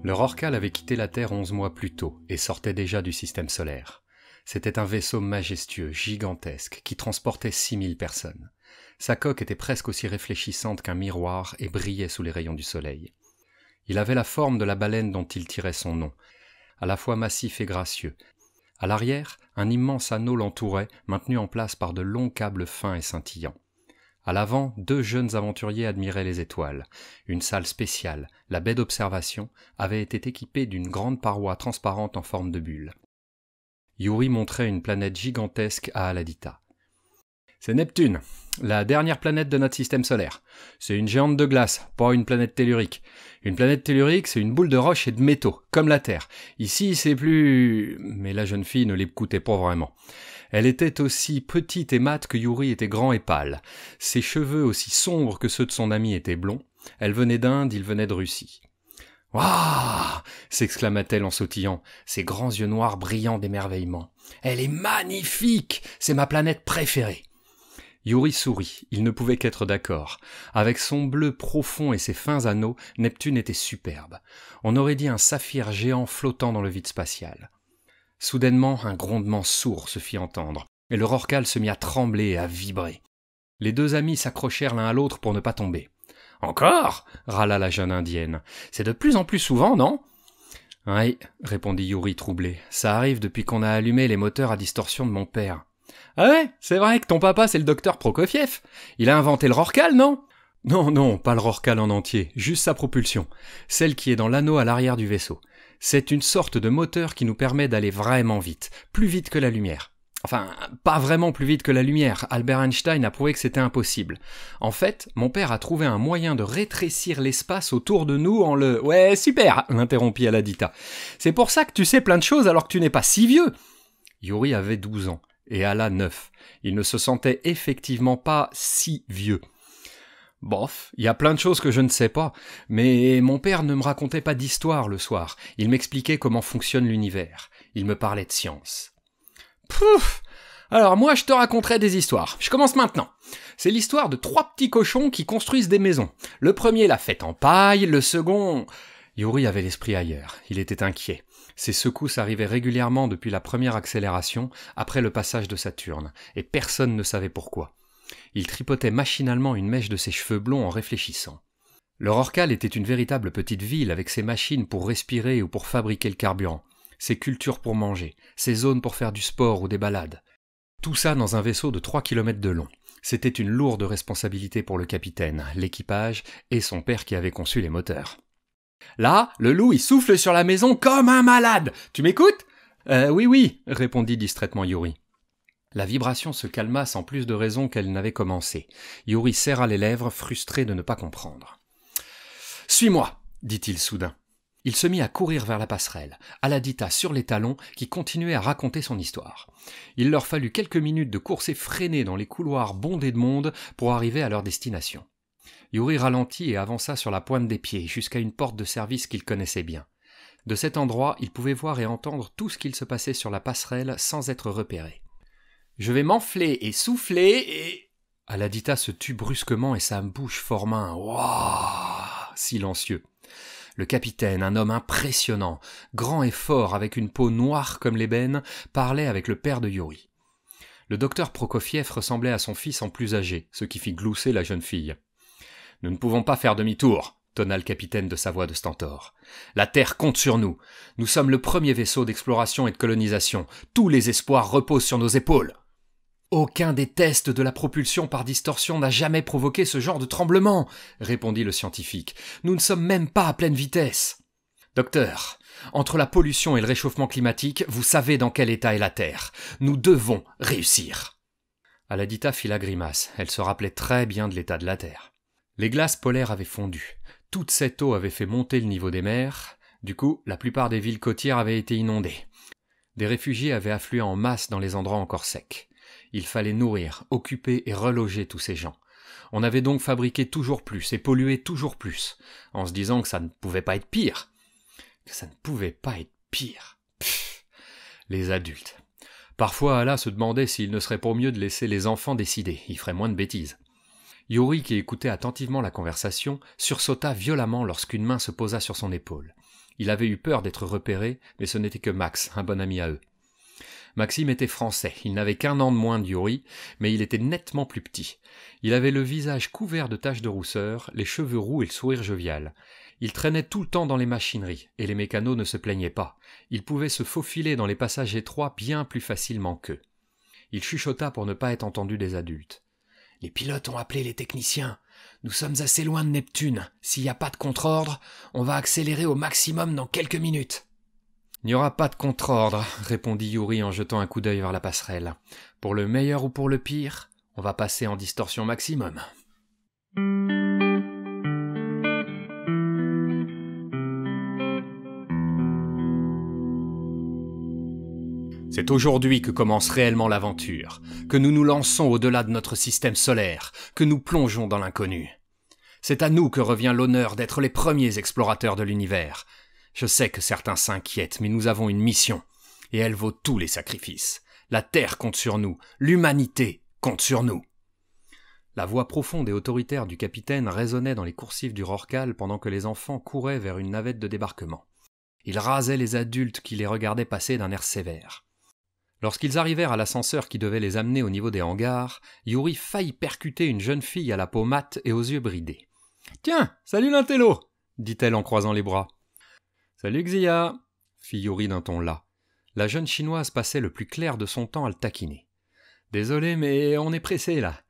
Le Rorqual avait quitté la Terre 11 mois plus tôt et sortait déjà du système solaire. C'était un vaisseau majestueux, gigantesque, qui transportait 6000 personnes. Sa coque était presque aussi réfléchissante qu'un miroir et brillait sous les rayons du soleil. Il avait la forme de la baleine dont il tirait son nom, à la fois massif et gracieux. À l'arrière, un immense anneau l'entourait, maintenu en place par de longs câbles fins et scintillants. À l'avant, 2 jeunes aventuriers admiraient les étoiles. Une salle spéciale, la baie d'observation, avait été équipée d'une grande paroi transparente en forme de bulle. Yuri montrait une planète gigantesque à Aladita. « C'est Neptune, la dernière planète de notre système solaire. C'est une géante de glace, pas une planète tellurique. Une planète tellurique, c'est une boule de roche et de métaux, comme la Terre. Ici, c'est plus... » Mais la jeune fille ne l'écoutait pas vraiment. Elle était aussi petite et mate que Yuri était grand et pâle. Ses cheveux, aussi sombres que ceux de son ami, étaient blonds. Elle venait d'Inde, il venait de Russie. « Waouh !» s'exclama-t-elle en sautillant, ses grands yeux noirs brillant d'émerveillement. « Elle est magnifique ! C'est ma planète préférée !» Yuri sourit, il ne pouvait qu'être d'accord. Avec son bleu profond et ses fins anneaux, Neptune était superbe. On aurait dit un saphir géant flottant dans le vide spatial. Soudainement, un grondement sourd se fit entendre, et le Rorqual se mit à trembler et à vibrer. Les 2 amis s'accrochèrent l'un à l'autre pour ne pas tomber. « Encore » râla la jeune indienne. « C'est de plus en plus souvent, non ?»« Oui, » répondit Yuri troublé. « Ça arrive depuis qu'on a allumé les moteurs à distorsion de mon père. »« Ah ouais, c'est vrai que ton papa c'est le docteur Prokofiev. Il a inventé le Rorqual, non ?»« Non, pas le Rorqual en entier, juste sa propulsion, celle qui est dans l'anneau à l'arrière du vaisseau. C'est une sorte de moteur qui nous permet d'aller vraiment vite, plus vite que la lumière. Enfin, pas vraiment plus vite que la lumière, Albert Einstein a prouvé que c'était impossible. En fait, mon père a trouvé un moyen de rétrécir l'espace autour de nous en le... Ouais, super, l'interrompit Aladita. C'est pour ça que tu sais plein de choses alors que tu n'es pas si vieux. Yuri avait 12 ans, et Ala 9. Il ne se sentait effectivement pas si vieux. Bof, il y a plein de choses que je ne sais pas, mais mon père ne me racontait pas d'histoire le soir. Il m'expliquait comment fonctionne l'univers. Il me parlait de science. Pouf! Alors moi je te raconterai des histoires. Je commence maintenant. C'est l'histoire de 3 petits cochons qui construisent des maisons. Le premier l'a faite en paille, le second... Yuri avait l'esprit ailleurs. Il était inquiet. Ces secousses arrivaient régulièrement depuis la première accélération, après le passage de Saturne, et personne ne savait pourquoi. Il tripotait machinalement une mèche de ses cheveux blonds en réfléchissant. Le Rorqual était une véritable petite ville avec ses machines pour respirer ou pour fabriquer le carburant, ses cultures pour manger, ses zones pour faire du sport ou des balades. Tout ça dans un vaisseau de 3 kilomètres de long. C'était une lourde responsabilité pour le capitaine, l'équipage et son père qui avait conçu les moteurs. « Là, le loup, il souffle sur la maison comme un malade. Tu m'écoutes ?»« Oui, » répondit distraitement Yuri. La vibration se calma sans plus de raison qu'elle n'avait commencé. Yuri serra les lèvres, frustré de ne pas comprendre. « Suis-moi » dit-il soudain. Il se mit à courir vers la passerelle, Aladita sur les talons, qui continuait à raconter son histoire. Il leur fallut quelques minutes de course effrénée dans les couloirs bondés de monde pour arriver à leur destination. Yuri ralentit et avança sur la pointe des pieds, jusqu'à une porte de service qu'il connaissait bien. De cet endroit, il pouvait voir et entendre tout ce qu'il se passait sur la passerelle sans être repéré. « Je vais m'enfler et souffler et... » Aladita se tut brusquement et sa bouche forma un « Ouah !» silencieux. Le capitaine, un homme impressionnant, grand et fort avec une peau noire comme l'ébène, parlait avec le père de Yuri. Le docteur Prokofiev ressemblait à son fils en plus âgé, ce qui fit glousser la jeune fille. « Nous ne pouvons pas faire demi-tour !» tonna le capitaine de sa voix de stentor. « La Terre compte sur nous. Nous sommes le premier vaisseau d'exploration et de colonisation. Tous les espoirs reposent sur nos épaules. » Aucun des tests de la propulsion par distorsion n'a jamais provoqué ce genre de tremblement, répondit le scientifique. Nous ne sommes même pas à pleine vitesse. Docteur, entre la pollution et le réchauffement climatique, vous savez dans quel état est la Terre. Nous devons réussir. Aladita fit la grimace. Elle se rappelait très bien de l'état de la Terre. Les glaces polaires avaient fondu. Toute cette eau avait fait monter le niveau des mers. Du coup, la plupart des villes côtières avaient été inondées. Des réfugiés avaient afflué en masse dans les endroits encore secs. Il fallait nourrir, occuper et reloger tous ces gens. On avait donc fabriqué toujours plus et pollué toujours plus, en se disant que ça ne pouvait pas être pire. Pfff, les adultes. Parfois, Allah se demandait s'il ne serait pas mieux de laisser les enfants décider, ils feraient moins de bêtises. Yuri, qui écoutait attentivement la conversation, sursauta violemment lorsqu'une main se posa sur son épaule. Il avait eu peur d'être repéré, mais ce n'était que Max, un bon ami à eux. Maxime était français, il n'avait qu'1 an de moins de Yuri, mais il était nettement plus petit. Il avait le visage couvert de taches de rousseur, les cheveux roux et le sourire jovial. Il traînait tout le temps dans les machineries, et les mécanos ne se plaignaient pas. Il pouvait se faufiler dans les passages étroits bien plus facilement qu'eux. Il chuchota pour ne pas être entendu des adultes. « Les pilotes ont appelé les techniciens. Nous sommes assez loin de Neptune. S'il n'y a pas de contre-ordre, on va accélérer au maximum dans quelques minutes. » « Il n'y aura pas de contre-ordre, » répondit Yuri en jetant un coup d'œil vers la passerelle. « Pour le meilleur ou pour le pire, on va passer en distorsion maximum. » C'est aujourd'hui que commence réellement l'aventure, que nous nous lançons au-delà de notre système solaire, que nous plongeons dans l'inconnu. C'est à nous que revient l'honneur d'être les premiers explorateurs de l'univers. Je sais que certains s'inquiètent, mais nous avons une mission, et elle vaut tous les sacrifices. La Terre compte sur nous, l'humanité compte sur nous. La voix profonde et autoritaire du capitaine résonnait dans les coursives du Rorqual pendant que les enfants couraient vers une navette de débarquement. Il rasait les adultes qui les regardaient passer d'un air sévère. Lorsqu'ils arrivèrent à l'ascenseur qui devait les amener au niveau des hangars, Yuri faillit percuter une jeune fille à la peau mate et aux yeux bridés. « Tiens, salut l'intello !» dit-elle en croisant les bras. « Salut Xia !» fit Yuri d'un ton las. La jeune chinoise passait le plus clair de son temps à le taquiner. « Désolé, mais on est pressé là. »«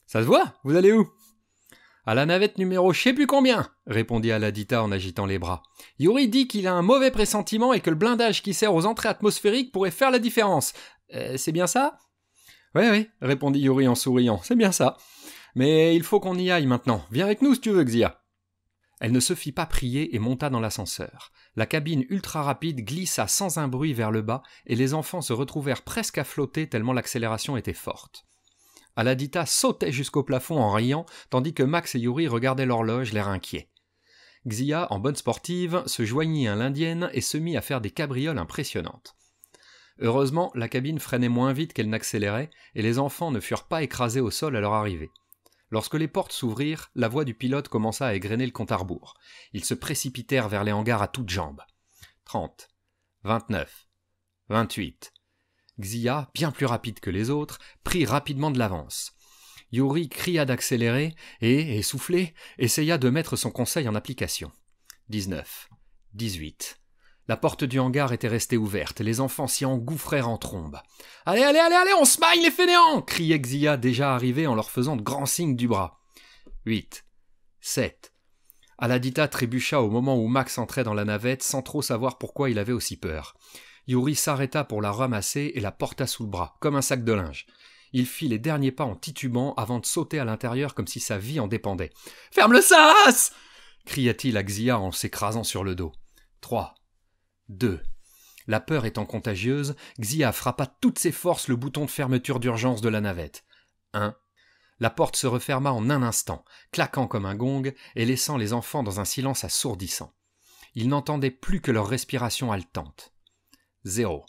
Ça se voit, vous allez où ?»« À la navette numéro je sais plus combien !» répondit Aladita en agitant les bras. « Yuri dit qu'il a un mauvais pressentiment et que le blindage qui sert aux entrées atmosphériques pourrait faire la différence. C'est bien ça ?»« Oui, répondit Yuri en souriant, c'est bien ça. Mais il faut qu'on y aille maintenant. Viens avec nous si tu veux, Xia. » Elle ne se fit pas prier et monta dans l'ascenseur. La cabine ultra rapide glissa sans un bruit vers le bas et les enfants se retrouvèrent presque à flotter tellement l'accélération était forte. Aladita sautait jusqu'au plafond en riant, tandis que Max et Yuri regardaient l'horloge, l'air inquiets. Xia, en bonne sportive, se joignit à l'indienne et se mit à faire des cabrioles impressionnantes. Heureusement, la cabine freinait moins vite qu'elle n'accélérait et les enfants ne furent pas écrasés au sol à leur arrivée. Lorsque les portes s'ouvrirent, la voix du pilote commença à égrener le compte à rebours. Ils se précipitèrent vers les hangars à toutes jambes. 30, 29, 28... Xia, bien plus rapide que les autres, prit rapidement de l'avance. Yuri cria d'accélérer et, essoufflé, essaya de mettre son conseil en application. 19, 18... La porte du hangar était restée ouverte, les enfants s'y engouffrèrent en trombe. « Allez, on se maille les fainéants !» criait Xia déjà arrivé en leur faisant de grands signes du bras. 8, 7... Aladita trébucha au moment où Max entrait dans la navette sans trop savoir pourquoi il avait aussi peur. Yuri s'arrêta pour la ramasser et la porta sous le bras, comme un sac de linge. Il fit les derniers pas en titubant avant de sauter à l'intérieur comme si sa vie en dépendait. « Ferme le sas !» cria-t-il à Xia en s'écrasant sur le dos. 3, 2... La peur étant contagieuse, Xia frappa de toutes ses forces le bouton de fermeture d'urgence de la navette. 1. La porte se referma en un instant, claquant comme un gong et laissant les enfants dans un silence assourdissant. Ils n'entendaient plus que leur respiration haletante. 0.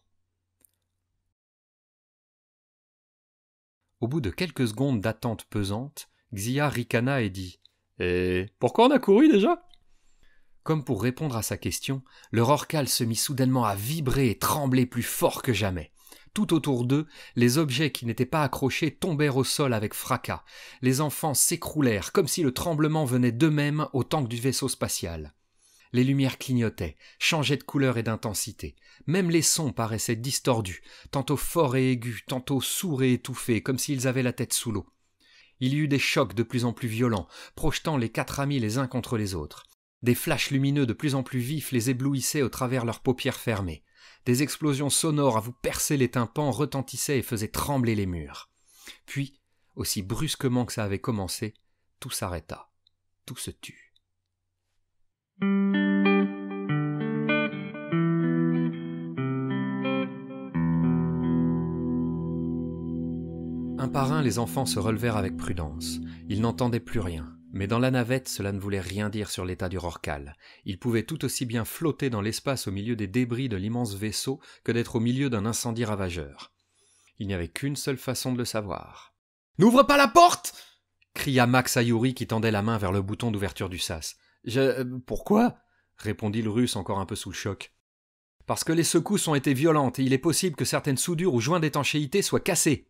Au bout de quelques secondes d'attente pesante, Xia ricana et dit « Et pourquoi on a couru déjà ?» Comme pour répondre à sa question, le Rorqual se mit soudainement à vibrer et trembler plus fort que jamais. Tout autour d'eux, les objets qui n'étaient pas accrochés tombèrent au sol avec fracas. Les enfants s'écroulèrent comme si le tremblement venait d'eux-mêmes autant que du vaisseau spatial. Les lumières clignotaient, changeaient de couleur et d'intensité. Même les sons paraissaient distordus, tantôt forts et aigus, tantôt sourds et étouffés, comme s'ils avaient la tête sous l'eau. Il y eut des chocs de plus en plus violents, projetant les 4 amis les uns contre les autres. Des flashs lumineux de plus en plus vifs les éblouissaient au travers leurs paupières fermées. Des explosions sonores à vous percer les tympans retentissaient et faisaient trembler les murs. Puis, aussi brusquement que ça avait commencé, tout s'arrêta. Tout se tut. Un par un, les enfants se relevèrent avec prudence. Ils n'entendaient plus rien. Mais dans la navette, cela ne voulait rien dire sur l'état du Rorqual. Il pouvait tout aussi bien flotter dans l'espace au milieu des débris de l'immense vaisseau que d'être au milieu d'un incendie ravageur. Il n'y avait qu'une seule façon de le savoir. « N'ouvre pas la porte !» cria Max à Yuri qui tendait la main vers le bouton d'ouverture du sas. « Pourquoi ?» répondit le Russe encore un peu sous le choc. « Parce que les secousses ont été violentes et il est possible que certaines soudures ou joints d'étanchéité soient cassés. »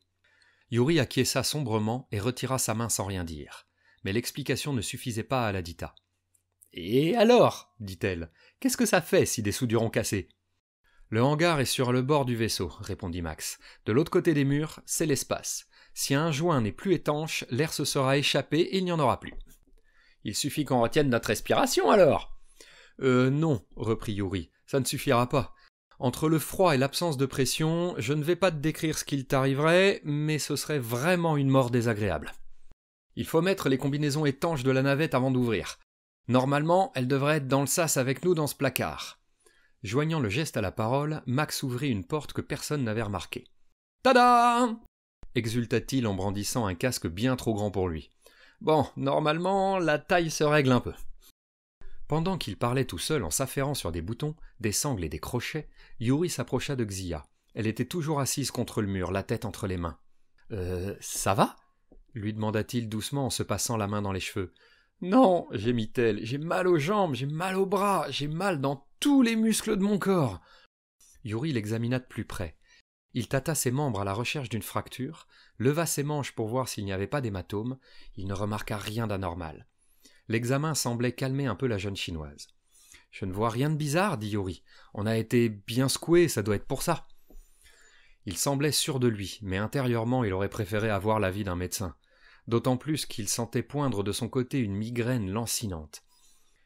Yuri acquiesça sombrement et retira sa main sans rien dire. Mais l'explication ne suffisait pas à Ladita. « Et alors ?» dit-elle. « Qu'est-ce que ça fait si des soudures ont cassé ?»« Le hangar est sur le bord du vaisseau, » répondit Max. « De l'autre côté des murs, c'est l'espace. Si un joint n'est plus étanche, l'air se sera échappé et il n'y en aura plus. »« Il suffit qu'on retienne notre respiration alors !»« Non, » reprit Yuri, « ça ne suffira pas. Entre le froid et l'absence de pression, je ne vais pas te décrire ce qu'il t'arriverait, mais ce serait vraiment une mort désagréable. Il faut mettre les combinaisons étanches de la navette avant d'ouvrir. Normalement, elle devrait être dans le sas avec nous dans ce placard. » Joignant le geste à la parole, Max ouvrit une porte que personne n'avait remarquée. « Tada !» exulta-t-il en brandissant un casque bien trop grand pour lui. « Bon, normalement, la taille se règle un peu. » Pendant qu'il parlait tout seul en s'affairant sur des boutons, des sangles et des crochets, Yuri s'approcha de Xia. Elle était toujours assise contre le mur, la tête entre les mains. « Ça va ?» lui demanda-t-il doucement en se passant la main dans les cheveux. « Non, gémit-elle, j'ai mal aux jambes, j'ai mal aux bras, j'ai mal dans tous les muscles de mon corps. » Yuri l'examina de plus près. Il tâta ses membres à la recherche d'une fracture, leva ses manches pour voir s'il n'y avait pas d'hématome. Il ne remarqua rien d'anormal. L'examen semblait calmer un peu la jeune chinoise. « Je ne vois rien de bizarre, dit Yuri. On a été bien secoué, ça doit être pour ça. » Il semblait sûr de lui, mais intérieurement il aurait préféré avoir l'avis d'un médecin. D'autant plus qu'il sentait poindre de son côté une migraine lancinante.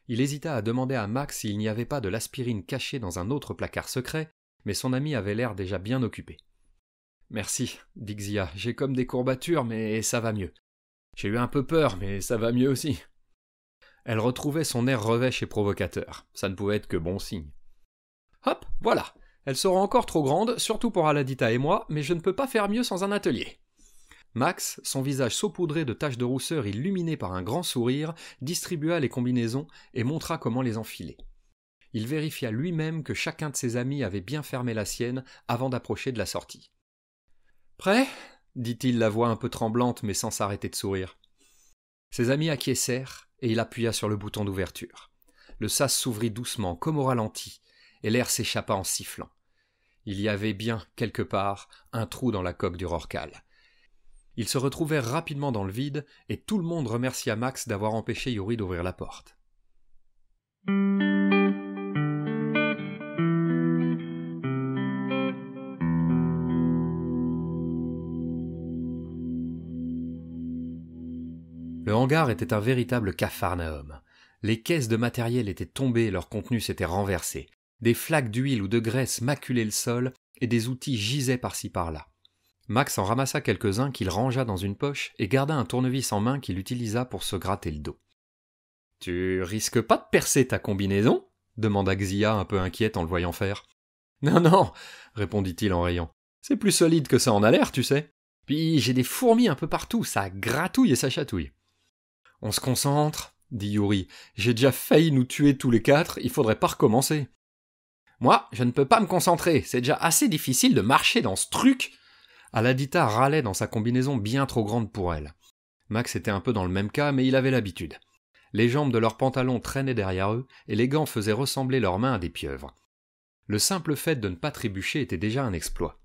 Il hésita à demander à Max s'il n'y avait pas de l'aspirine cachée dans un autre placard secret, mais son ami avait l'air déjà bien occupé. « Merci, dit Xia, j'ai comme des courbatures, mais ça va mieux. J'ai eu un peu peur, mais ça va mieux aussi. » Elle retrouvait son air revêche et provocateur. Ça ne pouvait être que bon signe. « Hop, voilà. Elle sera encore trop grande, surtout pour Aladita et moi, mais je ne peux pas faire mieux sans un atelier. » Max, son visage saupoudré de taches de rousseur illuminé par un grand sourire, distribua les combinaisons et montra comment les enfiler. Il vérifia lui-même que chacun de ses amis avait bien fermé la sienne avant d'approcher de la sortie. « Prêt ?» dit-il, la voix un peu tremblante mais sans s'arrêter de sourire. Ses amis acquiescèrent et il appuya sur le bouton d'ouverture. Le sas s'ouvrit doucement, comme au ralenti, et l'air s'échappa en sifflant. Il y avait bien, quelque part, un trou dans la coque du rorqual. Ils se retrouvèrent rapidement dans le vide, et tout le monde remercia Max d'avoir empêché Yuri d'ouvrir la porte. Le hangar était un véritable capharnaüm. Les caisses de matériel étaient tombées, leur contenu s'était renversé. Des flaques d'huile ou de graisse maculaient le sol, et des outils gisaient par-ci par-là. Max en ramassa quelques-uns qu'il rangea dans une poche et garda un tournevis en main qu'il utilisa pour se gratter le dos. « Tu risques pas de percer ta combinaison ?» demanda Xia un peu inquiète en le voyant faire. « Non, non, » répondit-il en riant. « C'est plus solide que ça en a l'air, tu sais. Puis j'ai des fourmis un peu partout, ça gratouille et ça chatouille. » « On se concentre, » dit Yuri. « J'ai déjà failli nous tuer tous les quatre, il faudrait pas recommencer. »« Moi, je ne peux pas me concentrer, c'est déjà assez difficile de marcher dans ce truc. » Aladita râlait dans sa combinaison bien trop grande pour elle. Max était un peu dans le même cas, mais il avait l'habitude. Les jambes de leurs pantalons traînaient derrière eux, et les gants faisaient ressembler leurs mains à des pieuvres. Le simple fait de ne pas trébucher était déjà un exploit.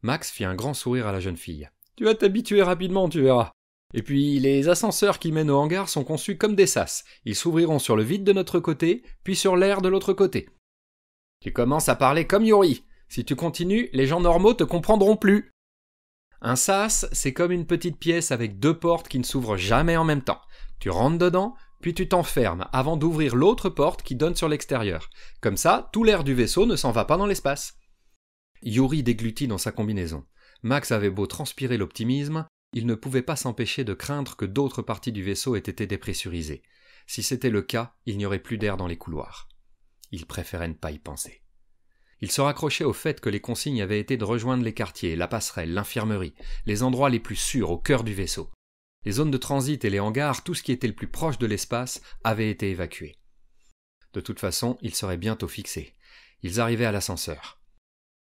Max fit un grand sourire à la jeune fille. « Tu vas t'habituer rapidement, tu verras. Et puis, les ascenseurs qui mènent au hangar sont conçus comme des sas. Ils s'ouvriront sur le vide de notre côté, puis sur l'air de l'autre côté. Tu commences à parler comme Yuri. Si tu continues, les gens normaux te comprendront plus. Un sas, c'est comme une petite pièce avec deux portes qui ne s'ouvrent jamais en même temps. Tu rentres dedans, puis tu t'enfermes avant d'ouvrir l'autre porte qui donne sur l'extérieur. Comme ça, tout l'air du vaisseau ne s'en va pas dans l'espace. » Yuri déglutit dans sa combinaison. Max avait beau transpirer l'optimisme, il ne pouvait pas s'empêcher de craindre que d'autres parties du vaisseau aient été dépressurisées. Si c'était le cas, il n'y aurait plus d'air dans les couloirs. Il préférait ne pas y penser. Il se raccrochait au fait que les consignes avaient été de rejoindre les quartiers, la passerelle, l'infirmerie, les endroits les plus sûrs au cœur du vaisseau. Les zones de transit et les hangars, tout ce qui était le plus proche de l'espace, avait été évacué. De toute façon, ils seraient bientôt fixés. Ils arrivaient à l'ascenseur.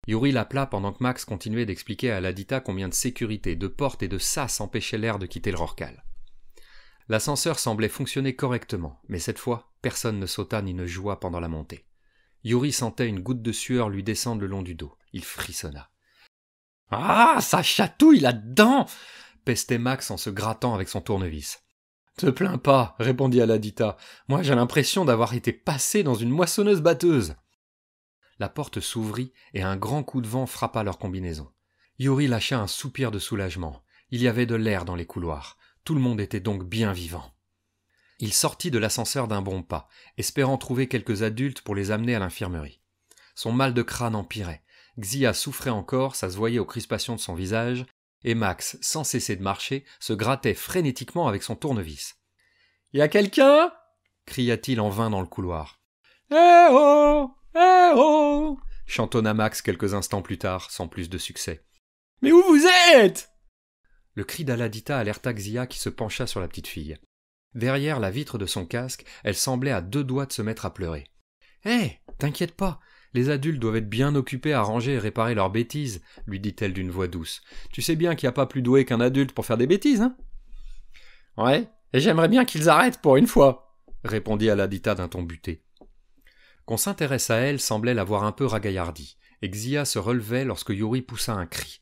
Yuri l'appela pendant que Max continuait d'expliquer à Aladita combien de sécurité, de portes et de sas empêchaient l'air de quitter le rorqual. L'ascenseur semblait fonctionner correctement, mais cette fois, personne ne sauta ni ne joua pendant la montée. Yuri sentait une goutte de sueur lui descendre le long du dos. Il frissonna. « Ah, ça chatouille là-dedans !» pestait Max en se grattant avec son tournevis. « Te plains pas, répondit Aladita. Moi j'ai l'impression d'avoir été passé dans une moissonneuse-batteuse. » La porte s'ouvrit et un grand coup de vent frappa leur combinaison. Yuri lâcha un soupir de soulagement. Il y avait de l'air dans les couloirs. Tout le monde était donc bien vivant. Il sortit de l'ascenseur d'un bon pas, espérant trouver quelques adultes pour les amener à l'infirmerie. Son mal de crâne empirait. Xia souffrait encore, ça se voyait aux crispations de son visage, et Max, sans cesser de marcher, se grattait frénétiquement avec son tournevis. « Y a quelqu'un » cria-t-il en vain dans le couloir. « Eh oh ! Eh oh » chantonna Max quelques instants plus tard, sans plus de succès. « Mais où vous êtes ?» Le cri d'Aladita alerta Xia qui se pencha sur la petite fille. Derrière la vitre de son casque, elle semblait à 2 doigts de se mettre à pleurer. « Hé, t'inquiète pas, les adultes doivent être bien occupés à ranger et réparer leurs bêtises, lui dit-elle d'une voix douce. Tu sais bien qu'il n'y a pas plus doué qu'un adulte pour faire des bêtises, hein ? Ouais, et j'aimerais bien qu'ils arrêtent pour une fois, répondit Aladita d'un ton buté. Qu'on s'intéresse à elle semblait l'avoir un peu ragaillardie, et Xia se relevait lorsque Yuri poussa un cri.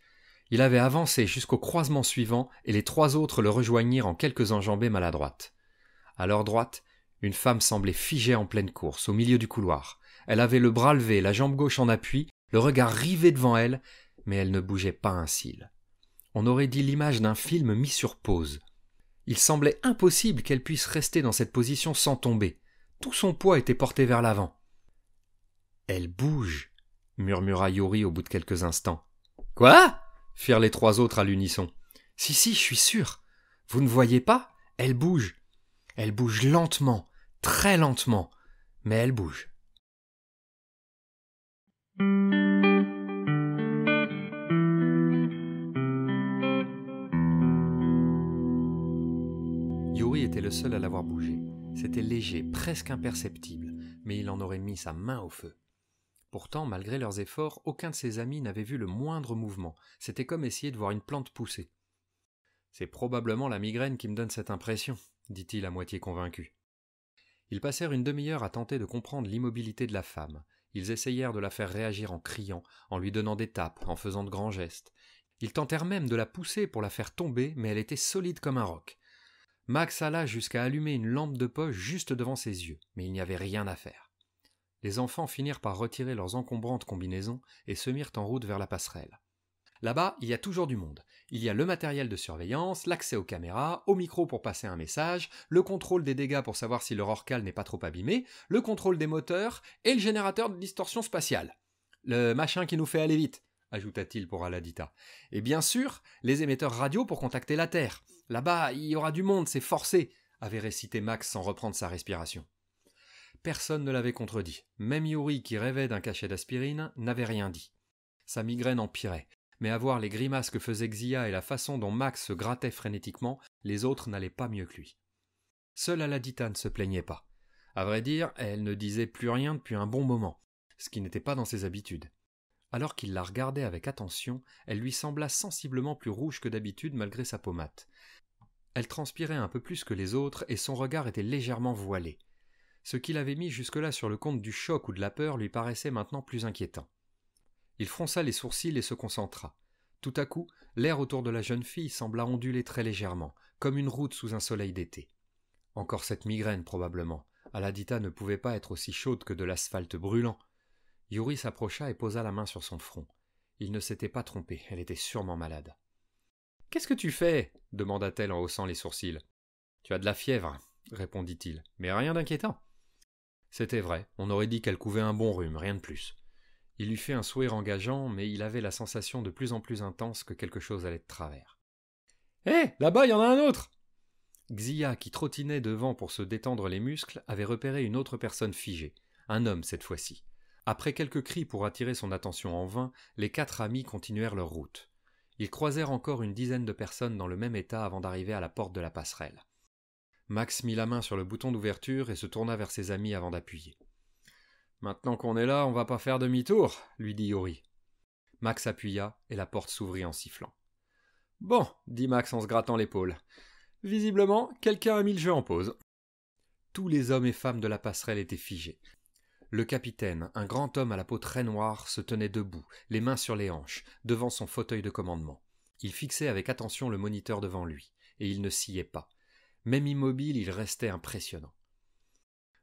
Il avait avancé jusqu'au croisement suivant et les 3 autres le rejoignirent en quelques enjambées maladroites. À leur droite, une femme semblait figée en pleine course, au milieu du couloir. Elle avait le bras levé, la jambe gauche en appui, le regard rivé devant elle, mais elle ne bougeait pas un cil. On aurait dit l'image d'un film mis sur pause. Il semblait impossible qu'elle puisse rester dans cette position sans tomber. Tout son poids était porté vers l'avant. « Elle bouge !» murmura Yuri au bout de quelques instants. « Quoi ?» firent les 3 autres à l'unisson. « Si, je suis sûr. Vous ne voyez pas ? Elle bouge. Elle bouge lentement, très lentement, mais elle bouge. » Yuri était le seul à l'avoir bougé. C'était léger, presque imperceptible, mais il en aurait mis sa main au feu. Pourtant, malgré leurs efforts, aucun de ses amis n'avait vu le moindre mouvement. C'était comme essayer de voir une plante pousser. « C'est probablement la migraine qui me donne cette impression, » dit-il à moitié convaincu. Ils passèrent une demi-heure à tenter de comprendre l'immobilité de la femme. Ils essayèrent de la faire réagir en criant, en lui donnant des tapes, en faisant de grands gestes. Ils tentèrent même de la pousser pour la faire tomber, mais elle était solide comme un roc. Max alla jusqu'à allumer une lampe de poche juste devant ses yeux, mais il n'y avait rien à faire. Les enfants finirent par retirer leurs encombrantes combinaisons et se mirent en route vers la passerelle. Là-bas, il y a toujours du monde. Il y a le matériel de surveillance, l'accès aux caméras, au micro pour passer un message, le contrôle des dégâts pour savoir si le rorcal n'est pas trop abîmé, le contrôle des moteurs et le générateur de distorsion spatiale. Le machin qui nous fait aller vite, ajouta-t-il pour Aladita. Et bien sûr, les émetteurs radio pour contacter la Terre. Là-bas, il y aura du monde, c'est forcé, avait récité Max sans reprendre sa respiration. Personne ne l'avait contredit. Même Yuri, qui rêvait d'un cachet d'aspirine, n'avait rien dit. Sa migraine empirait, mais à voir les grimaces que faisait Xia et la façon dont Max se grattait frénétiquement, les autres n'allaient pas mieux que lui. Seule Aladita ne se plaignait pas. À vrai dire, elle ne disait plus rien depuis un bon moment, ce qui n'était pas dans ses habitudes. Alors qu'il la regardait avec attention, elle lui sembla sensiblement plus rouge que d'habitude malgré sa pommade. Elle transpirait un peu plus que les autres et son regard était légèrement voilé. Ce qu'il avait mis jusque-là sur le compte du choc ou de la peur lui paraissait maintenant plus inquiétant. Il fronça les sourcils et se concentra. Tout à coup, l'air autour de la jeune fille sembla onduler très légèrement, comme une route sous un soleil d'été. Encore cette migraine, probablement. Aladita ne pouvait pas être aussi chaude que de l'asphalte brûlant. Yuri s'approcha et posa la main sur son front. Il ne s'était pas trompé, elle était sûrement malade. « Qu'est-ce que tu fais » demanda-t-elle en haussant les sourcils. « Tu as de la fièvre » répondit-il, « mais rien d'inquiétant. » C'était vrai, on aurait dit qu'elle couvait un bon rhume, rien de plus. Il lui fit un sourire engageant, mais il avait la sensation de plus en plus intense que quelque chose allait de travers. « Hé, là-bas, il y en a un autre !» Xia, qui trottinait devant pour se détendre les muscles, avait repéré une autre personne figée, un homme cette fois-ci. Après quelques cris pour attirer son attention en vain, les 4 amis continuèrent leur route. Ils croisèrent encore une dizaine de personnes dans le même état avant d'arriver à la porte de la passerelle. Max mit la main sur le bouton d'ouverture et se tourna vers ses amis avant d'appuyer. « Maintenant qu'on est là, on va pas faire demi-tour, » lui dit Yuri. Max appuya et la porte s'ouvrit en sifflant. « Bon, » dit Max en se grattant l'épaule. Visiblement, quelqu'un a mis le jeu en pause. Tous les hommes et femmes de la passerelle étaient figés. Le capitaine, un grand homme à la peau très noire, se tenait debout, les mains sur les hanches, devant son fauteuil de commandement. Il fixait avec attention le moniteur devant lui, et il ne sciait pas. Même immobile, il restait impressionnant.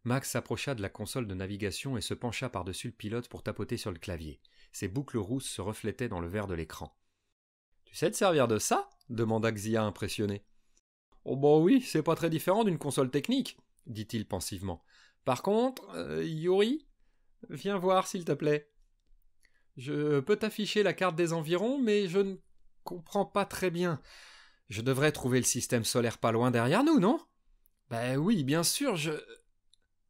Max s'approcha de la console de navigation et se pencha par-dessus le pilote pour tapoter sur le clavier. Ses boucles rousses se reflétaient dans le verre de l'écran. « Tu sais te servir de ça ?» demanda Xia impressionné. « Oh bah oui, c'est pas très différent d'une console technique, » dit-il pensivement. « Par contre, Yuri, viens voir s'il te plaît. Je peux t'afficher la carte des environs, mais je ne comprends pas très bien. Je devrais trouver le système solaire pas loin derrière nous, non ? Ben oui, bien sûr,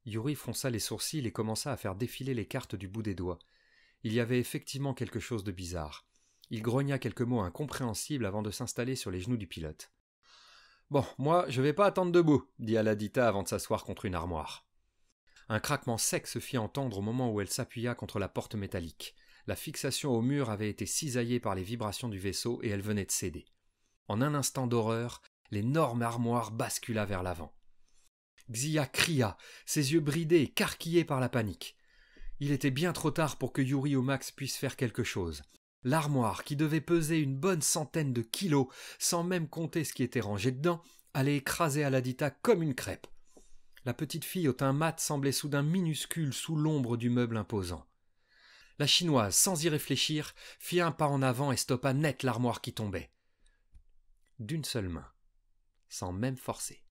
Yuri fronça les sourcils et commença à faire défiler les cartes du bout des doigts. Il y avait effectivement quelque chose de bizarre. Il grogna quelques mots incompréhensibles avant de s'installer sur les genoux du pilote. « Bon, moi, je vais pas attendre debout, » dit Aladita avant de s'asseoir contre une armoire. Un craquement sec se fit entendre au moment où elle s'appuya contre la porte métallique. La fixation au mur avait été cisaillée par les vibrations du vaisseau et elle venait de céder. En un instant d'horreur, l'énorme armoire bascula vers l'avant. Xia cria, ses yeux bridés et carquillés par la panique. Il était bien trop tard pour que Yuri ou Max puissent faire quelque chose. L'armoire, qui devait peser une bonne centaine de kilos, sans même compter ce qui était rangé dedans, allait écraser Aladita comme une crêpe. La petite fille au teint mat semblait soudain minuscule sous l'ombre du meuble imposant. La Chinoise, sans y réfléchir, fit un pas en avant et stoppa net l'armoire qui tombait. D'une seule main, sans même forcer.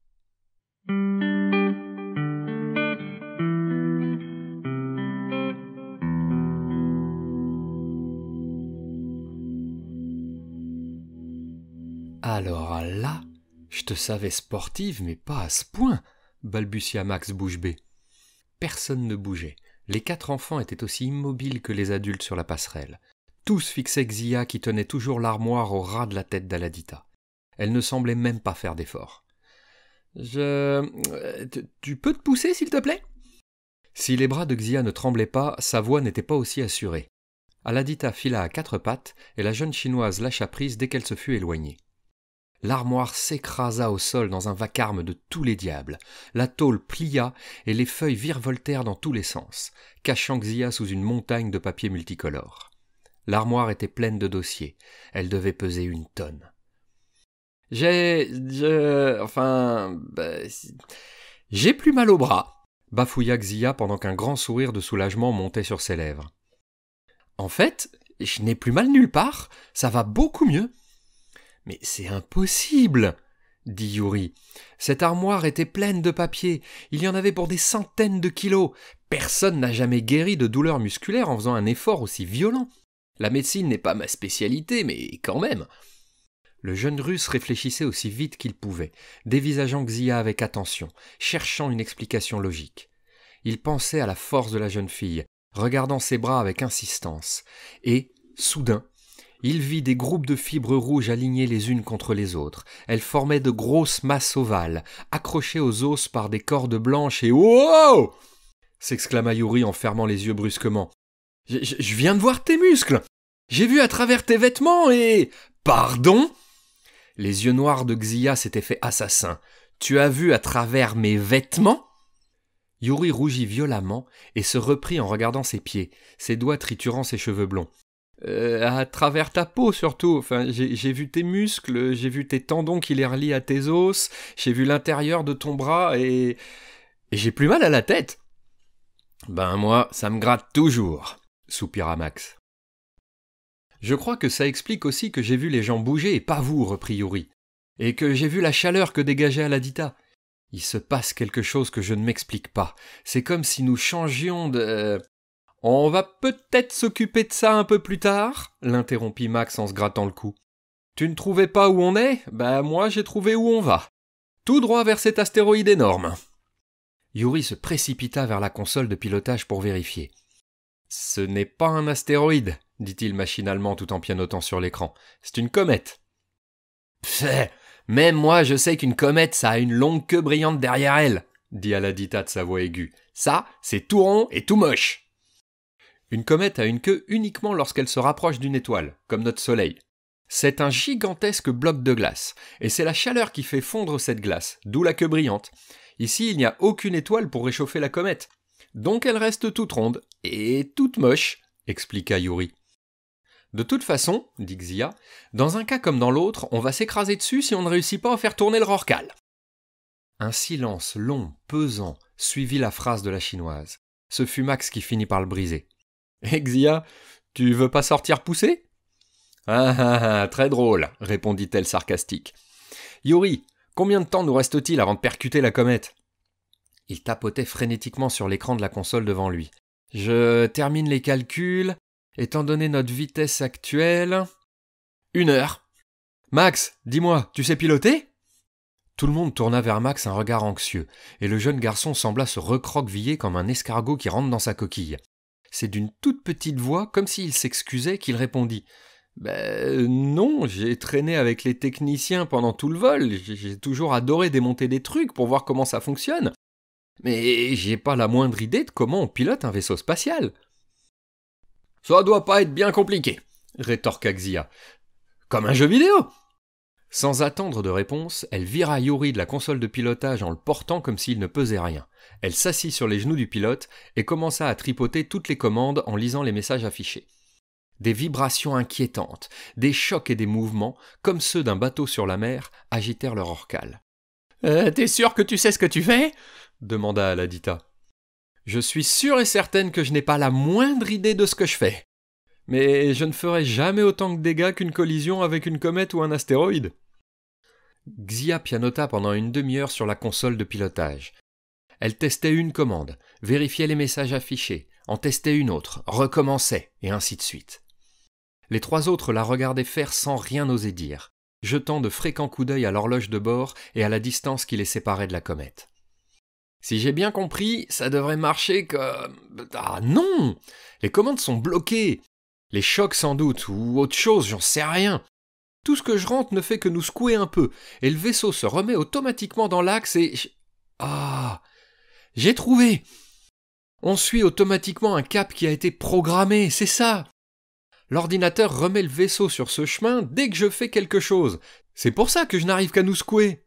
Alors là, je te savais sportive, mais pas à ce point, balbutia Max bouche bée. Personne ne bougeait. Les 4 enfants étaient aussi immobiles que les adultes sur la passerelle. Tous fixaient Xia qui tenait toujours l'armoire au ras de la tête d'Aladita. Elle ne semblait même pas faire d'effort. « Tu peux te pousser, s'il te plaît ?» Si les bras de Xia ne tremblaient pas, sa voix n'était pas aussi assurée. Aladita fila à 4 pattes et la jeune chinoise lâcha prise dès qu'elle se fut éloignée. L'armoire s'écrasa au sol dans un vacarme de tous les diables. La tôle plia et les feuilles virevoltèrent dans tous les sens, cachant Xia sous une montagne de papier multicolore. L'armoire était pleine de dossiers. Elle devait peser 1 tonne. J'ai plus mal au bras, bafouilla Xia pendant qu'un grand sourire de soulagement montait sur ses lèvres. En fait, je n'ai plus mal nulle part, ça va beaucoup mieux. Mais c'est impossible, dit Yuri. Cette armoire était pleine de papier, il y en avait pour des centaines de kilos. Personne n'a jamais guéri de douleurs musculaires en faisant un effort aussi violent. La médecine n'est pas ma spécialité, mais quand même. Le jeune Russe réfléchissait aussi vite qu'il pouvait, dévisageant Xia avec attention, cherchant une explication logique. Il pensait à la force de la jeune fille, regardant ses bras avec insistance, et, soudain, il vit des groupes de fibres rouges alignées les unes contre les autres. Elles formaient de grosses masses ovales, accrochées aux os par des cordes blanches et « Wow !» s'exclama Yuri en fermant les yeux brusquement. « Je viens de voir tes muscles. J'ai vu à travers tes vêtements et... » « Pardon ?» Les yeux noirs de Xia s'étaient fait assassins. « Tu as vu à travers mes vêtements ?» Yuri rougit violemment et se reprit en regardant ses pieds, ses doigts triturant ses cheveux blonds. À travers ta peau surtout. J'ai vu tes muscles, j'ai vu tes tendons qui les relient à tes os, j'ai vu l'intérieur de ton bras et j'ai plus mal à la tête. Ben moi, ça me gratte toujours, soupira Max. Je crois que ça explique aussi que j'ai vu les gens bouger et pas vous, reprit Yuri, et que j'ai vu la chaleur que dégageait Aladita. Il se passe quelque chose que je ne m'explique pas. C'est comme si nous changions de... On va peut-être s'occuper de ça un peu plus tard, l'interrompit Max en se grattant le cou. Tu ne trouvais pas où on est ? Ben moi j'ai trouvé où on va. Tout droit vers cet astéroïde énorme. Yuri se précipita vers la console de pilotage pour vérifier. Ce n'est pas un astéroïde, dit-il machinalement tout en pianotant sur l'écran. C'est une comète. Pfff, même moi je sais qu'une comète ça a une longue queue brillante derrière elle, dit Aladita de sa voix aiguë. Ça, c'est tout rond et tout moche. Une comète a une queue uniquement lorsqu'elle se rapproche d'une étoile, comme notre soleil. C'est un gigantesque bloc de glace, et c'est la chaleur qui fait fondre cette glace, d'où la queue brillante. Ici, il n'y a aucune étoile pour réchauffer la comète. Donc elle reste toute ronde, et toute moche, expliqua Yuri. De toute façon, dit Xia, dans un cas comme dans l'autre, on va s'écraser dessus si on ne réussit pas à faire tourner le Rorqual. Un silence long, pesant, suivit la phrase de la chinoise. Ce fut Max qui finit par le briser. « Eh Xia, tu veux pas sortir pousser ?»« Ah, très drôle, répondit-elle sarcastique. Yuri, combien de temps nous reste-t-il avant de percuter la comète ? Il tapotait frénétiquement sur l'écran de la console devant lui. Je termine les calculs. Étant donné notre vitesse actuelle... 1 heure. Max, dis-moi, tu sais piloter ? Tout le monde tourna vers Max un regard anxieux, et le jeune garçon sembla se recroqueviller comme un escargot qui rentre dans sa coquille. C'est d'une toute petite voix, comme s'il s'excusait, qu'il répondit. « Non, j'ai traîné avec les techniciens pendant tout le vol, j'ai toujours adoré démonter des trucs pour voir comment ça fonctionne. Mais j'ai pas la moindre idée de comment on pilote un vaisseau spatial. » « Ça doit pas être bien compliqué, » rétorqua Xia. « Comme un jeu vidéo !» Sans attendre de réponse, elle vira Yuri de la console de pilotage en le portant comme s'il ne pesait rien. Elle s'assit sur les genoux du pilote et commença à tripoter toutes les commandes en lisant les messages affichés. Des vibrations inquiétantes, des chocs et des mouvements, comme ceux d'un bateau sur la mer, agitèrent leur Rorqual. « T'es sûr que tu sais ce que tu fais ?» demanda Aladita. « Je suis sûre et certaine que je n'ai pas la moindre idée de ce que je fais. Mais je ne ferai jamais autant de dégâts qu'une collision avec une comète ou un astéroïde. » Xia pianota pendant une demi-heure sur la console de pilotage. Elle testait une commande, vérifiait les messages affichés, en testait une autre, recommençait, et ainsi de suite. Les 3 autres la regardaient faire sans rien oser dire, jetant de fréquents coups d'œil à l'horloge de bord et à la distance qui les séparait de la comète. « Si j'ai bien compris, ça devrait marcher comme... Ah non ! Les commandes sont bloquées. Les chocs sans doute, ou autre chose, j'en sais rien. Tout ce que je rentre ne fait que nous secouer un peu, et le vaisseau se remet automatiquement dans l'axe et... Ah ! J'ai trouvé ! On suit automatiquement un cap qui a été programmé, c'est ça. L'ordinateur remet le vaisseau sur ce chemin dès que je fais quelque chose. C'est pour ça que je n'arrive qu'à nous secouer. »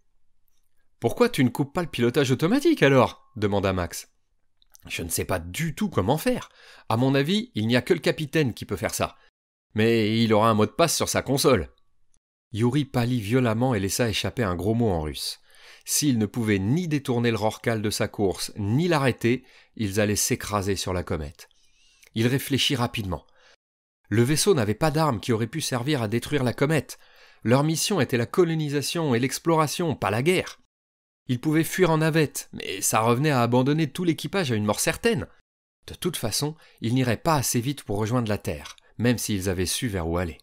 « Pourquoi tu ne coupes pas le pilotage automatique alors ?» demanda Max. « Je ne sais pas du tout comment faire. À mon avis, il n'y a que le capitaine qui peut faire ça. Mais il aura un mot de passe sur sa console. » Yuri pâlit violemment et laissa échapper un gros mot en russe. S'ils ne pouvaient ni détourner le Rorqual de sa course, ni l'arrêter, ils allaient s'écraser sur la comète. Il réfléchit rapidement. Le vaisseau n'avait pas d'armes qui auraient pu servir à détruire la comète. Leur mission était la colonisation et l'exploration, pas la guerre. Ils pouvaient fuir en navette, mais ça revenait à abandonner tout l'équipage à une mort certaine. De toute façon, ils n'iraient pas assez vite pour rejoindre la Terre, même s'ils avaient su vers où aller.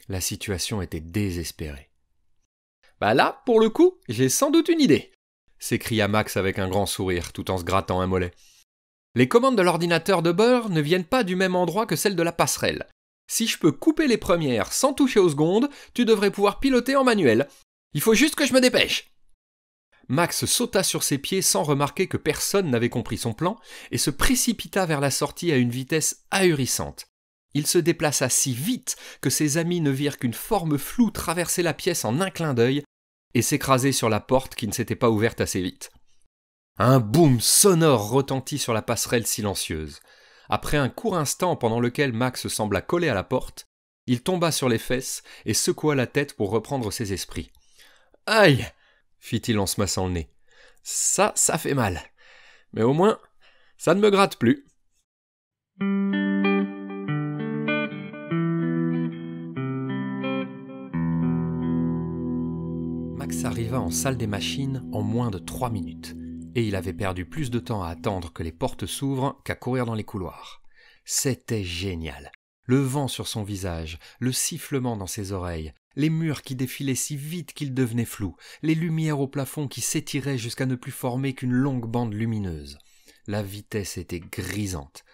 La situation était désespérée. « Là, pour le coup, j'ai sans doute une idée !» s'écria Max avec un grand sourire, tout en se grattant un mollet. « Les commandes de l'ordinateur de bord ne viennent pas du même endroit que celles de la passerelle. Si je peux couper les premières sans toucher aux secondes, tu devrais pouvoir piloter en manuel. Il faut juste que je me dépêche !» Max sauta sur ses pieds sans remarquer que personne n'avait compris son plan et se précipita vers la sortie à une vitesse ahurissante. Il se déplaça si vite que ses amis ne virent qu'une forme floue traverser la pièce en un clin d'œil et s'écraser sur la porte qui ne s'était pas ouverte assez vite. Un boom sonore retentit sur la passerelle silencieuse. Après un court instant pendant lequel Max sembla collé à la porte, il tomba sur les fesses et secoua la tête pour reprendre ses esprits. « Aïe !» fit-il en se massant le nez. « Ça fait mal. Mais au moins, ça ne me gratte plus. » Max arriva en salle des machines en moins de 3 minutes, et il avait perdu plus de temps à attendre que les portes s'ouvrent qu'à courir dans les couloirs. C'était génial. Le vent sur son visage, le sifflement dans ses oreilles, les murs qui défilaient si vite qu'ils devenaient flous, les lumières au plafond qui s'étiraient jusqu'à ne plus former qu'une longue bande lumineuse. La vitesse était grisante,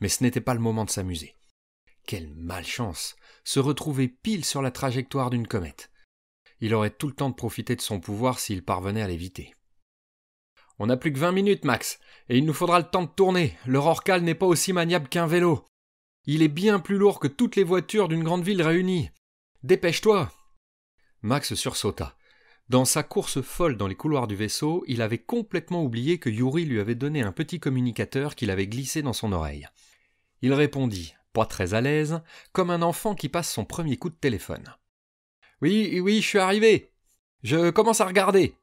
mais ce n'était pas le moment de s'amuser. Quelle malchance, se retrouver pile sur la trajectoire d'une comète. Il aurait tout le temps de profiter de son pouvoir s'il parvenait à l'éviter. « On n'a plus que 20 minutes, Max, et il nous faudra le temps de tourner. Le Rorqual n'est pas aussi maniable qu'un vélo. Il est bien plus lourd que toutes les voitures d'une grande ville réunies. Dépêche-toi !» Max sursauta. Dans sa course folle dans les couloirs du vaisseau, il avait complètement oublié que Yuri lui avait donné un petit communicateur qu'il avait glissé dans son oreille. Il répondit, pas très à l'aise, comme un enfant qui passe son premier coup de téléphone. « Oui, je suis arrivé. Je commence à regarder. »«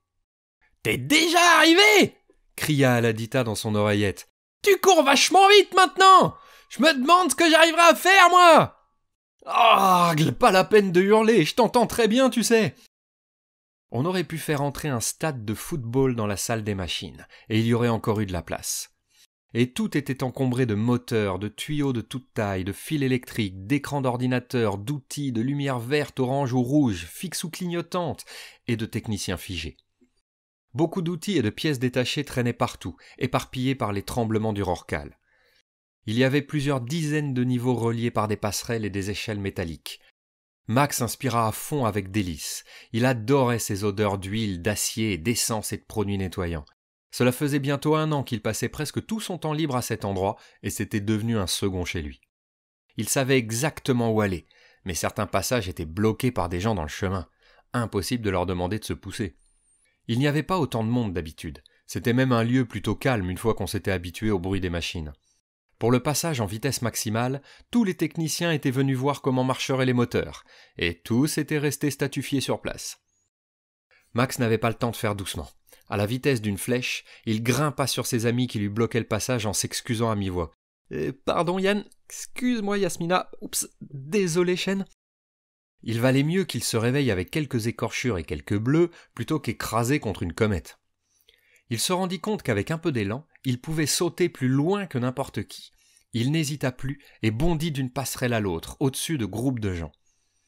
T'es déjà arrivé !» cria Aladita dans son oreillette. « Tu cours vachement vite maintenant. Je me demande ce que j'arriverai à faire, moi !»« Ah, pas la peine de hurler, je t'entends très bien, tu sais. » On aurait pu faire entrer un stade de football dans la salle des machines, et il y aurait encore eu de la place. Et tout était encombré de moteurs, de tuyaux de toute taille, de fils électriques, d'écrans d'ordinateur, d'outils, de lumières vertes, oranges ou rouges, fixes ou clignotantes, et de techniciens figés. Beaucoup d'outils et de pièces détachées traînaient partout, éparpillés par les tremblements du Rorqual. Il y avait plusieurs dizaines de niveaux reliés par des passerelles et des échelles métalliques. Max inspira à fond avec délice. Il adorait ces odeurs d'huile, d'acier, d'essence et de produits nettoyants. Cela faisait bientôt 1 an qu'il passait presque tout son temps libre à cet endroit et c'était devenu un second chez lui. Il savait exactement où aller, mais certains passages étaient bloqués par des gens dans le chemin. Impossible de leur demander de se pousser. Il n'y avait pas autant de monde d'habitude. C'était même un lieu plutôt calme une fois qu'on s'était habitué au bruit des machines. Pour le passage en vitesse maximale, tous les techniciens étaient venus voir comment marcheraient les moteurs, et tous étaient restés statufiés sur place. Max n'avait pas le temps de faire doucement. À la vitesse d'une flèche, il grimpa sur ses amis qui lui bloquaient le passage en s'excusant à mi-voix. « Pardon Yann, excuse-moi Yasmina, oups, désolé Chen. » Il valait mieux qu'il se réveille avec quelques écorchures et quelques bleus plutôt qu'écrasé contre une comète. Il se rendit compte qu'avec un peu d'élan, il pouvait sauter plus loin que n'importe qui. Il n'hésita plus et bondit d'une passerelle à l'autre, au-dessus de groupes de gens.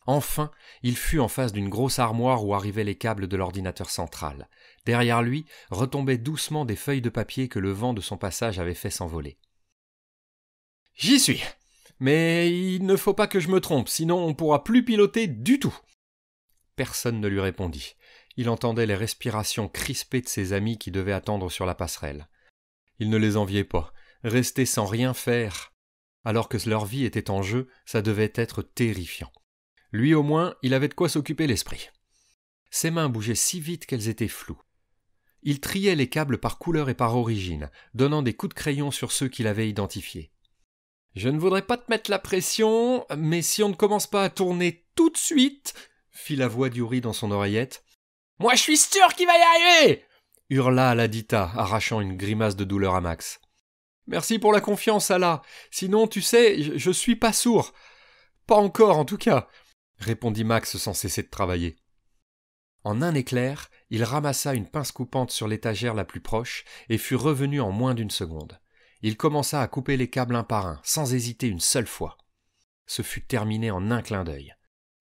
Enfin, il fut en face d'une grosse armoire où arrivaient les câbles de l'ordinateur central. Derrière lui, retombaient doucement des feuilles de papier que le vent de son passage avait fait s'envoler. « J'y suis. Mais il ne faut pas que je me trompe, sinon on ne pourra plus piloter du tout. » Personne ne lui répondit. Il entendait les respirations crispées de ses amis qui devaient attendre sur la passerelle. Il ne les enviait pas. Rester sans rien faire, alors que leur vie était en jeu, ça devait être terrifiant. Lui au moins, il avait de quoi s'occuper l'esprit. Ses mains bougeaient si vite qu'elles étaient floues. Il triait les câbles par couleur et par origine, donnant des coups de crayon sur ceux qu'il avait identifiés. « Je ne voudrais pas te mettre la pression, mais si on ne commence pas à tourner tout de suite, » fit la voix d'Yuri dans son oreillette. « Moi je suis sûr qu'il va y arriver !» hurla Aladita, arrachant une grimace de douleur à Max. « Merci pour la confiance, Ala. Sinon, tu sais, je suis pas sourd. Pas encore, en tout cas, » répondit Max sans cesser de travailler. En un éclair, il ramassa une pince coupante sur l'étagère la plus proche et fut revenu en moins d'1 seconde. Il commença à couper les câbles un par un, sans hésiter une seule fois. Ce fut terminé en un clin d'œil.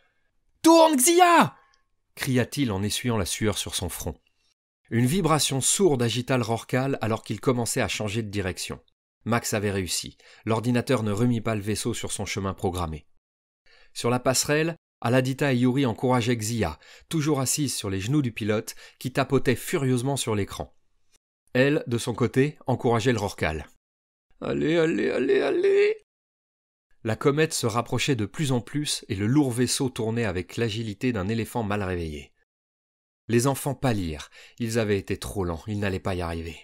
« Tourne, Xia !» cria-t-il en essuyant la sueur sur son front. Une vibration sourde agita le Rorqual alors qu'il commençait à changer de direction. Max avait réussi. L'ordinateur ne remit pas le vaisseau sur son chemin programmé. Sur la passerelle, Aladita et Yuri encourageaient Xia, toujours assise sur les genoux du pilote, qui tapotait furieusement sur l'écran. Elle, de son côté, encourageait le Rorqual. « Allez, allez, allez, allez !» La comète se rapprochait de plus en plus et le lourd vaisseau tournait avec l'agilité d'un éléphant mal réveillé. Les enfants pâlirent. Ils avaient été trop lents, ils n'allaient pas y arriver.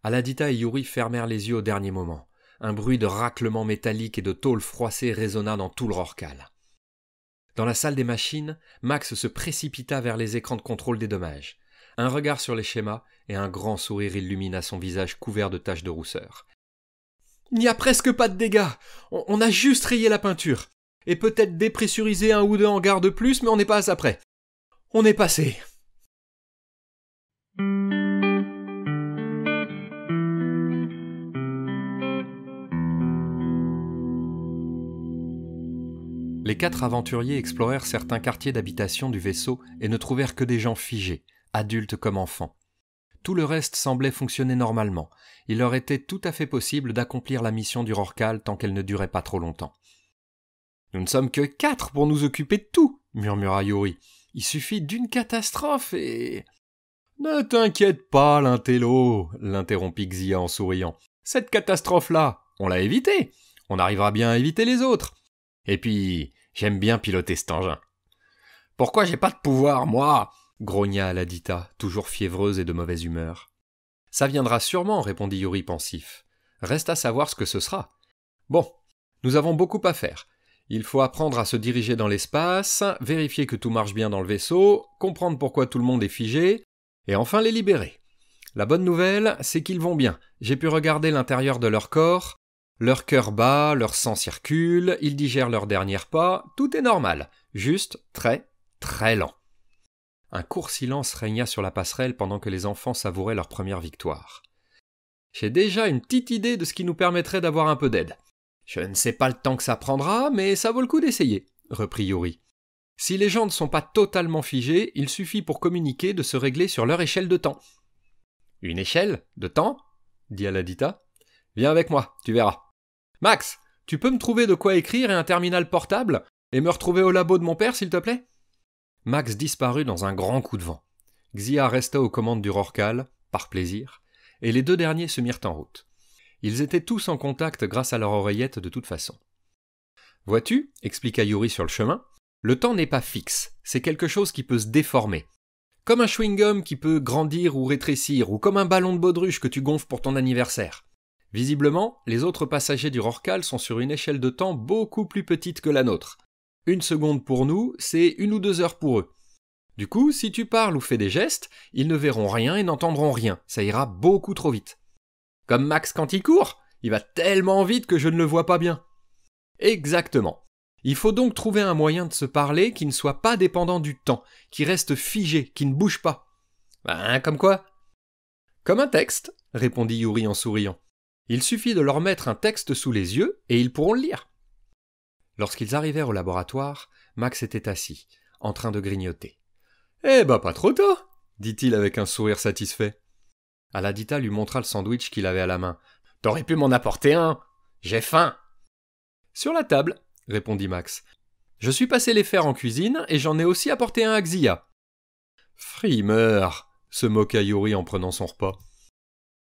Aladita et Yuri fermèrent les yeux au dernier moment. Un bruit de raclement métallique et de tôle froissée résonna dans tout le Rorqual. Dans la salle des machines, Max se précipita vers les écrans de contrôle des dommages. Un regard sur les schémas et un grand sourire illumina son visage couvert de taches de rousseur. « Il n'y a presque pas de dégâts. On a juste rayé la peinture. Et peut-être dépressurisé 1 ou 2 hangars de plus, mais on n'est pas à ça près. On est passé. » Les 4 aventuriers explorèrent certains quartiers d'habitation du vaisseau et ne trouvèrent que des gens figés, adultes comme enfants. Tout le reste semblait fonctionner normalement. Il leur était tout à fait possible d'accomplir la mission du Rorqual tant qu'elle ne durait pas trop longtemps. « Nous ne sommes que 4 pour nous occuper de tout, » murmura Yuri. « Il suffit d'une catastrophe et... »« Ne t'inquiète pas, l'intello, » l'interrompit Xia en souriant. « Cette catastrophe-là, on l'a évitée. On arrivera bien à éviter les autres. Et puis, J'aime bien piloter cet engin. Pourquoi j'ai pas de pouvoir, moi ? Grogna Aladita, toujours fiévreuse et de mauvaise humeur. Ça viendra sûrement, répondit Yuri pensif. Reste à savoir ce que ce sera. Bon, nous avons beaucoup à faire. Il faut apprendre à se diriger dans l'espace, vérifier que tout marche bien dans le vaisseau, comprendre pourquoi tout le monde est figé, et enfin les libérer. La bonne nouvelle, c'est qu'ils vont bien. J'ai pu regarder l'intérieur de leur corps. Leur cœur bat, leur sang circule, ils digèrent leur dernier pas, tout est normal, juste très, très lent. Un court silence régna sur la passerelle pendant que les enfants savouraient leur première victoire. J'ai déjà une petite idée de ce qui nous permettrait d'avoir un peu d'aide. Je ne sais pas le temps que ça prendra, mais ça vaut le coup d'essayer, reprit Yuri. Si les gens ne sont pas totalement figés, il suffit pour communiquer de se régler sur leur échelle de temps. Une échelle de temps ? Dit Aladita. Viens avec moi, tu verras. Max, tu peux me trouver de quoi écrire et un terminal portable et me retrouver au labo de mon père, s'il te plaît ? Max disparut dans un grand coup de vent. Xia resta aux commandes du Rorcal, par plaisir, et les deux derniers se mirent en route. Ils étaient tous en contact grâce à leur oreillette de toute façon. Vois-tu, expliqua Yuri sur le chemin, le temps n'est pas fixe, c'est quelque chose qui peut se déformer. Comme un chewing-gum qui peut grandir ou rétrécir, ou comme un ballon de baudruche que tu gonfles pour ton anniversaire. Visiblement, les autres passagers du Rorcal sont sur une échelle de temps beaucoup plus petite que la nôtre. 1 seconde pour nous, c'est 1 ou 2 heures pour eux. Du coup, si tu parles ou fais des gestes, ils ne verront rien et n'entendront rien, ça ira beaucoup trop vite. Comme Max quand il court, il va tellement vite que je ne le vois pas bien. Exactement. Il faut donc trouver un moyen de se parler qui ne soit pas dépendant du temps, qui reste figé, qui ne bouge pas. Comme quoi ? Comme un texte, répondit Yuri en souriant. Il suffit de leur mettre un texte sous les yeux et ils pourront le lire. Lorsqu'ils arrivèrent au laboratoire, Max était assis, en train de grignoter. « Eh ben pas trop tôt !» dit-il avec un sourire satisfait. Aladita lui montra le sandwich qu'il avait à la main. « T'aurais pu m'en apporter un ! J'ai faim !»« Sur la table !» répondit Max. « Je suis passé les faire en cuisine et j'en ai aussi apporté un à Xia. »« Frimeur !» se moqua Yuri en prenant son repas.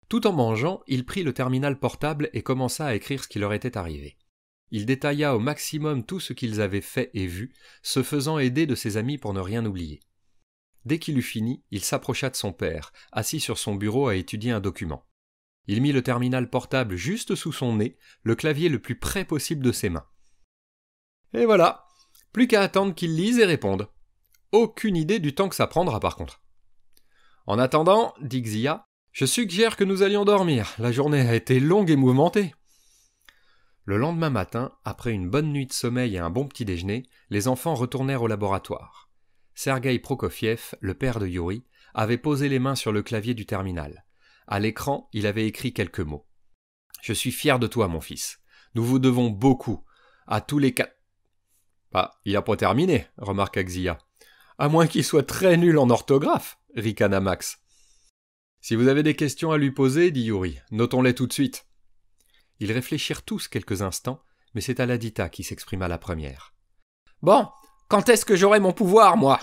Tout en mangeant, il prit le terminal portable et commença à écrire ce qui leur était arrivé. Il détailla au maximum tout ce qu'ils avaient fait et vu, se faisant aider de ses amis pour ne rien oublier. Dès qu'il eut fini, il s'approcha de son père, assis sur son bureau à étudier un document. Il mit le terminal portable juste sous son nez, le clavier le plus près possible de ses mains. Et voilà, plus qu'à attendre qu'il lise et réponde. Aucune idée du temps que ça prendra par contre. En attendant, dit Xia, je suggère que nous allions dormir, la journée a été longue et mouvementée. Le lendemain matin, après une bonne nuit de sommeil et un bon petit déjeuner, les enfants retournèrent au laboratoire. Sergueï Prokofiev, le père de Yuri, avait posé les mains sur le clavier du terminal. À l'écran, il avait écrit quelques mots. « Je suis fier de toi, mon fils. Nous vous devons beaucoup. À tous les quatre... » Ah, il n'a pas terminé, remarqua Xia. « À moins qu'il soit très nul en orthographe, » ricana Max. « Si vous avez des questions à lui poser, dit Yuri, notons-les tout de suite. » Ils réfléchirent tous quelques instants, mais c'est Aladita qui s'exprima la première. « Bon, quand est-ce que j'aurai mon pouvoir, moi ?»